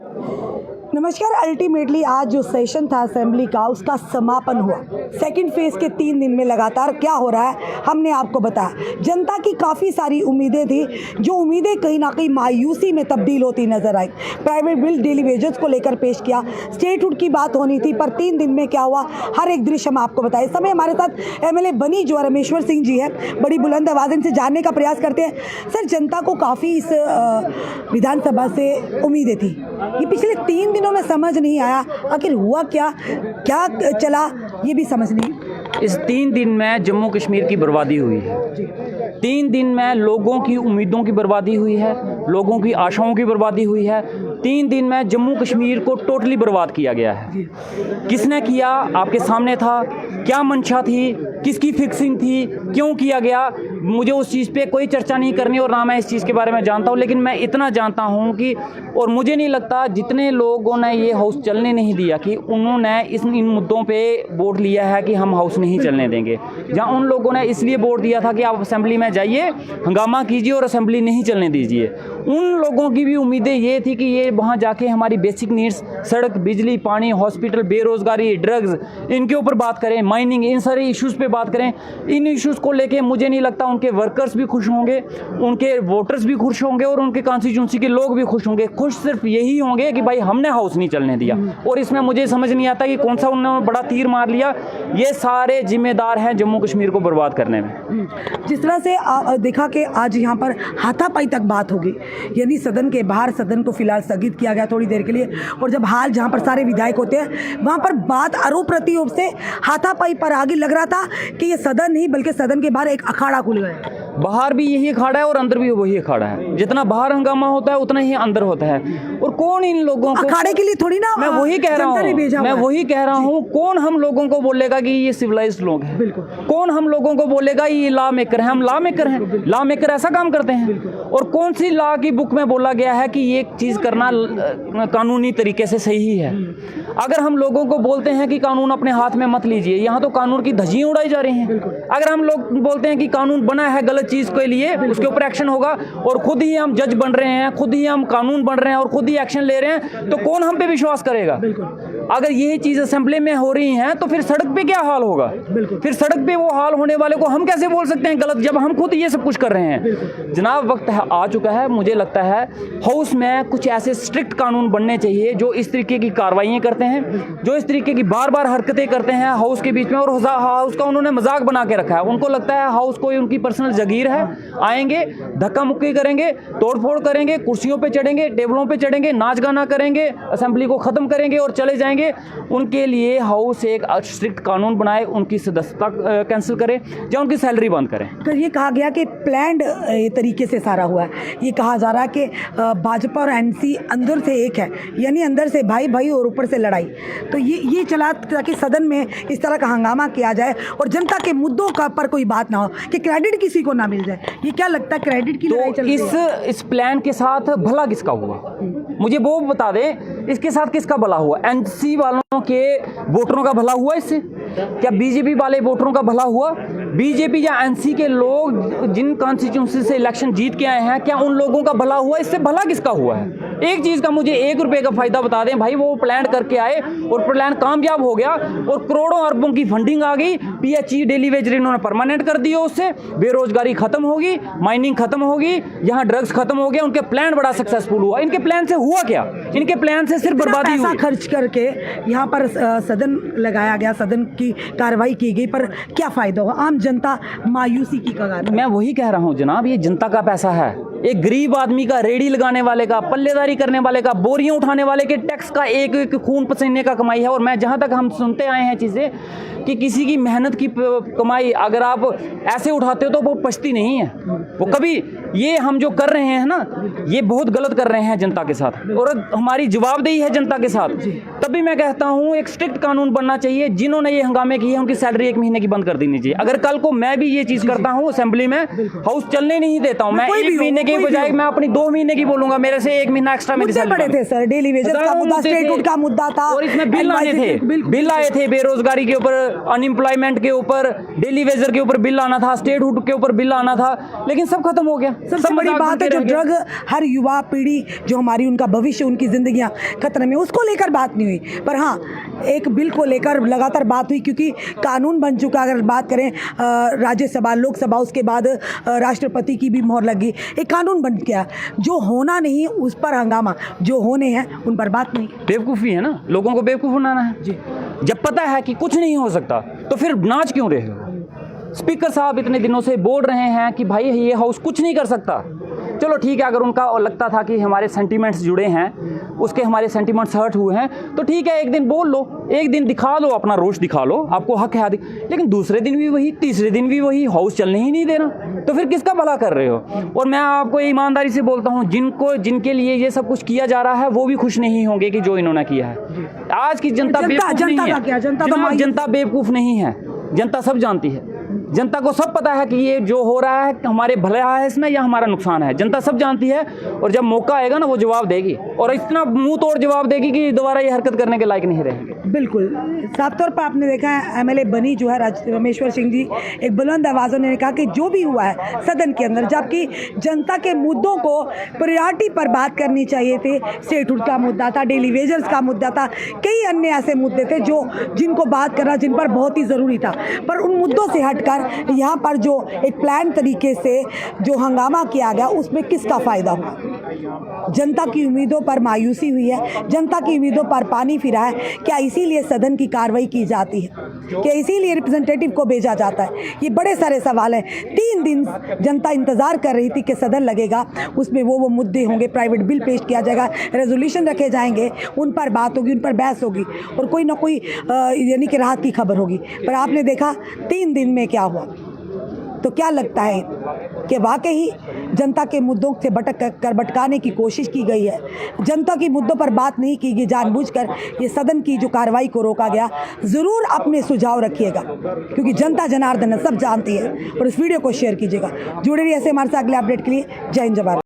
नमस्कार। अल्टीमेटली आज जो सेशन था असेंबली का उसका समापन हुआ। सेकंड फेज के 3 दिन में लगातार क्या हो रहा है हमने आपको बताया। जनता की काफ़ी सारी उम्मीदें थी, जो उम्मीदें कहीं ना कहीं मायूसी में तब्दील होती नजर आई। प्राइवेट बिल डेली वेजेस को लेकर पेश किया, स्टेटहुड की बात होनी थी, पर 3 दिन में क्या हुआ हर एक दृश्य हम आपको बताए। इस समय हमारे साथ एमएलए बनी जो रमेश्वर सिंह जी है, बड़ी बुलंद आवाज़ इनसे जानने का प्रयास करते हैं। सर, जनता को काफ़ी इस विधानसभा से उम्मीदें थी, ये पिछले 3 दिनों में समझ नहीं आया आखिर हुआ क्या चला, ये भी समझ नहीं। इस 3 दिन में जम्मू कश्मीर की बर्बादी हुई है। 3 दिन में लोगों की उम्मीदों की बर्बादी हुई है, लोगों की आशाओं की बर्बादी हुई है। 3 दिन में जम्मू कश्मीर को टोटली बर्बाद किया गया है। किसने किया आपके सामने था, क्या मंशा थी, किसकी फिक्सिंग थी, क्यों किया गया, मुझे उस चीज़ पे कोई चर्चा नहीं करनी और ना मैं इस चीज़ के बारे में जानता हूँ। लेकिन मैं इतना जानता हूँ कि और मुझे नहीं लगता जितने लोगों ने ये हाउस चलने नहीं दिया कि उन्होंने इन मुद्दों पे वोट लिया है कि हम हाउस नहीं चलने देंगे। जहाँ उन लोगों ने इसलिए वोट दिया था कि आप असेंबली में जाइए, हंगामा कीजिए और असेंबली नहीं चलने दीजिए, उन लोगों की भी उम्मीदें ये थी कि ये वहाँ जाके हमारी बेसिक नीड्स, सड़क, बिजली, पानी, हॉस्पिटल, बेरोज़गारी, ड्रग्स, इनके ऊपर बात करें, माइनिंग, इन सारे इश्यूज़ पे बात करें। इन इश्यूज़ को लेके मुझे नहीं लगता उनके वर्कर्स भी खुश होंगे, उनके वोटर्स भी खुश होंगे और उनके कॉन्स्टिट्यूंसी के लोग भी खुश होंगे। खुश सिर्फ यही होंगे कि भाई हमने हाउस नहीं चलने दिया। और इसमें मुझे समझ नहीं आता कि कौन सा उन्होंने बड़ा तीर मार लिया। ये सारे जिम्मेदार हैं जम्मू कश्मीर को बर्बाद करने में। जिस तरह से देखा कि आज यहाँ पर हाथापाई तक बात होगी, यानी सदन के बाहर सदन को फिलहाल स्थगित किया गया थोड़ी देर के लिए, और जब हाल जहाँ पर सारे विधायक होते हैं वहाँ पर बात आरोप प्रत्यारोप से हाथापाई पर आगे लग रहा था कि ये सदन नहीं बल्कि सदन के बाहर एक अखाड़ा खुल गया। बाहर भी यही अखाड़ा है और अंदर भी वही अखाड़ा है। जितना बाहर हंगामा होता है उतना ही अंदर होता है। और कौन इन लोगों को अखाड़े के लिए थोड़ी ना, मैं वही कह रहा हूँ कौन हम लोगों को बोलेगा कि ये सिविलाइज्ड लोग हैं? बिल्कुल। कौन हम लोगों को बोलेगा ये लॉ मेकर हैं? हम लॉ मेकर हैं, लॉ मेकर ऐसा काम करते हैं। और कौन सी लॉ की बुक में बोला गया है कि ये चीज़ करना कानूनी तरीके से सही है? अगर हम लोगों को बोलते हैं कि कानून अपने हाथ में मत लीजिए, यहाँ तो कानून की धज्जियां उड़ाई जा रही हैं। अगर हम लोग बोलते हैं कि कानून बना है गलत चीज़ के लिए, उसके ऊपर एक्शन होगा, और खुद ही हम जज बन रहे हैं, खुद ही हम कानून बन रहे हैं और खुद ही एक्शन ले रहे हैं, तो कौन हम पे विश्वास करेगा? अगर यही चीज़ असेंबली में हो रही हैं तो फिर सड़क पे क्या हाल होगा? फिर सड़क पे वो हाल होने वाले को हम कैसे बोल सकते हैं गलत, जब हम खुद ये सब कुछ कर रहे हैं? जनाब, वक्त आ चुका है। मुझे लगता है हाउस में कुछ ऐसे स्ट्रिक्ट कानून बनने चाहिए जो इस तरीके की कार्रवाइयाँ करते हैं, जो इस तरीके की बार बार हरकतें करते हैं हाउस के बीच में, और हाउस का उन्होंने मजाक बना के रखा है। उनको लगता है हाउस कोई उनकी पर्सनल जगीर है, आएंगे, धक्का मुक्की करेंगे, तोड़फोड़ करेंगे, कुर्सियों पे चढ़ेंगे, टेबलों पे चढ़ेंगे, नाच गाना करेंगे, असेंबली को ख़त्म करेंगे और चले जाएंगे। उनके लिए हाउस एक स्ट्रिक्ट कानून बनाए, उनकी सदस्यता कैंसिल करे या उनकी सैलरी बंद करें। तो ये कहा गया कि प्लान्ड तरीके से सारा हुआ है। ये कहा जा रहा है कि भाजपा और एनसी अंदर से एक है, यानी अंदर से भाई भाई और ऊपर से लड़ाई। तो ये चला ताकि सदन में इस तरह का हंगामा किया जाए और जनता के मुद्दों का पर कोई बात ना हो, कि क्रेडिट किसी को ना मिल जाए। ये क्या लगता है, क्रेडिट की लड़ाई चल रही है? इस प्लान के साथ भला किसका हुआ? मुझे वो बता दें, इसके साथ किसका भला हुआ? एनसी वालों के वोटरों का भला हुआ इससे? क्या बीजेपी वाले वोटरों का भला हुआ? बीजेपी या एनसी के लोग जिन कॉन्स्टिट्यूंसी से इलेक्शन जीत के आए हैं, क्या उन लोगों का भला हुआ? इससे भला किसका हुआ है? एक चीज़ का मुझे 1 रुपये का फायदा बता दें भाई। वो प्लान करके आए और प्लान कामयाब हो गया और करोड़ों अरबों की फंडिंग आ गई। पीएचई डेली वेज इन्होंने परमानेंट कर दिया, उससे बेरोजगारी खत्म होगी, माइनिंग खत्म होगी, यहाँ ड्रग्स खत्म हो गया। उनके प्लान बड़ा सक्सेसफुल हुआ। इनके प्लान से हुआ क्या? इनके प्लान से सिर्फ बर्बादी हुई। खर्च करके यहाँ पर सदन लगाया गया, सदन की कार्रवाई की गई, पर क्या फायदा हुआ? आम जनता मायूसी की कगार। मैं वही कह रहा हूँ जनाब, ये जनता का पैसा है। एक गरीब आदमी का, रेडी लगाने वाले का, पल्लेदारी करने वाले का, बोरियां उठाने वाले के टैक्स का एक एक खून पसीने का कमाई है। और मैं जहाँ तक हम सुनते आए हैं चीज़ें कि किसी की मेहनत की कमाई अगर आप ऐसे उठाते हो तो वो पछती नहीं है वो कभी। ये हम जो कर रहे हैं ना, ये बहुत गलत कर रहे हैं जनता के साथ, और हमारी जवाबदेही है जनता के साथ। तभी मैं कहता हूँ एक स्ट्रिक्ट कानून बनना चाहिए। जिन्होंने ये हंगामे किए उनकी सैलरी 1 महीने की बंद कर देनी चाहिए। अगर कल को मैं भी ये चीज़ करता हूँ असेंबली में, हाउस चलने नहीं देता हूँ, मैं 1 महीने की बजाय मैं अपनी 2 महीने की बोलूंगा, मेरे से 1 महीना एक्स्ट्रा मेरी सैलरी बड़े थे सर। डेली वेजेस का मुद्दा, स्टेटहुड का मुद्दा था, और इसमें बिल आए थे बेरोजगारी के ऊपर, अनएम्प्लॉयमेंट के ऊपर, डेली वेजर के ऊपर बिल आना था, स्टेटहुड के ऊपर बिल आना था, लेकिन सब खत्म हो गया। सबसे बड़ी बात है जो ड्रग हर युवा पीढ़ी जो हमारी उनका भविष्य उनकी जिंदगियां खतरे में, उसको लेकर बात नहीं हुई। पर हाँ, एक बिल को लेकर लगातार बात हुई क्योंकि कानून बन चुका। अगर बात करें राज्यसभा, लोकसभा, उसके बाद राष्ट्रपति की भी मोहर लगी, एक कानून बन गया। जो होना नहीं उस पर हंगामा, जो होने हैं उन पर बात नहीं। बेवकूफ़ी है ना, लोगों को बेवकूफ़ बनाना है जी। जब पता है कि कुछ नहीं हो सकता तो फिर नाच क्यों रहे हो? स्पीकर साहब इतने दिनों से बोल रहे हैं कि भाई ये हाउस कुछ नहीं कर सकता। चलो ठीक है, अगर उनका लगता था कि हमारे सेंटीमेंट्स जुड़े हैं, उसके हमारे सेंटीमेंट्स हर्ट हुए हैं, तो ठीक है, एक दिन बोल लो, एक दिन दिखा लो, अपना रोष दिखा लो, आपको हक है। लेकिन दूसरे दिन भी वही, तीसरे दिन भी वही, हाउस चलने ही नहीं देना, तो फिर किसका भला कर रहे हो? और मैं आपको ईमानदारी से बोलता हूँ, जिनके लिए ये सब कुछ किया जा रहा है वो भी खुश नहीं होंगे कि जो इन्होंने किया है। आज की जनता बेवकूफ़ नहीं है, जनता बेवकूफ़ नहीं है, जनता सब जानती है। जनता को सब पता है कि ये जो हो रहा है हमारे भला है इसमें या हमारा नुकसान है, जनता सब जानती है। और जब मौका आएगा ना वो जवाब देगी, और इतना मुंह तोड़ जवाब देगी कि दोबारा ये हरकत करने के लायक नहीं रहेंगे। बिल्कुल साफ तौर पर आपने देखा है एमएलए बनी जो है रामेश्वर सिंह जी, एक बुलंद आवाज़ों ने कहा कि जो भी हुआ है सदन के अंदर, जबकि जनता के मुद्दों को प्रायोरिटी पर बात करनी चाहिए थी। स्टेटहुड का मुद्दा था, डेली वेजेस का मुद्दा था, कई अन्य ऐसे मुद्दे थे जिनको बात करना, जिन पर बहुत ही ज़रूरी था। पर उन मुद्दों से हटकर यहाँ पर जो एक प्लान तरीके से जो हंगामा किया गया, उसमें किसका फ़ायदा हुआ? जनता की उम्मीदों पर मायूसी हुई है, जनता की उम्मीदों पर पानी फिरा है। क्या इसीलिए सदन की कार्रवाई की जाती है? क्या इसीलिए रिप्रेजेंटेटिव को भेजा जाता है? ये बड़े सारे सवाल हैं। 3 दिन जनता इंतज़ार कर रही थी कि सदन लगेगा, उसमें वो मुद्दे होंगे, प्राइवेट बिल पेश किया जाएगा, रेजोल्यूशन रखे जाएंगे, उन पर बात होगी, उन पर बहस होगी, और कोई ना कोई यानी कि राहत की खबर होगी। पर आपने देखा 3 दिन में क्या हुआ। तो क्या लगता है कि वाकई जनता के मुद्दों से भटकाने की कोशिश की गई है? जनता के मुद्दों पर बात नहीं की गई, जानबूझकर ये सदन की जो कार्रवाई को रोका गया। ज़रूर अपने सुझाव रखिएगा, क्योंकि जनता जनार्दन सब जानती है। और इस वीडियो को शेयर कीजिएगा। जुड़े रहिए ऐसे हमारे साथ अगले अपडेट के लिए। जय हिंद, जय भारत।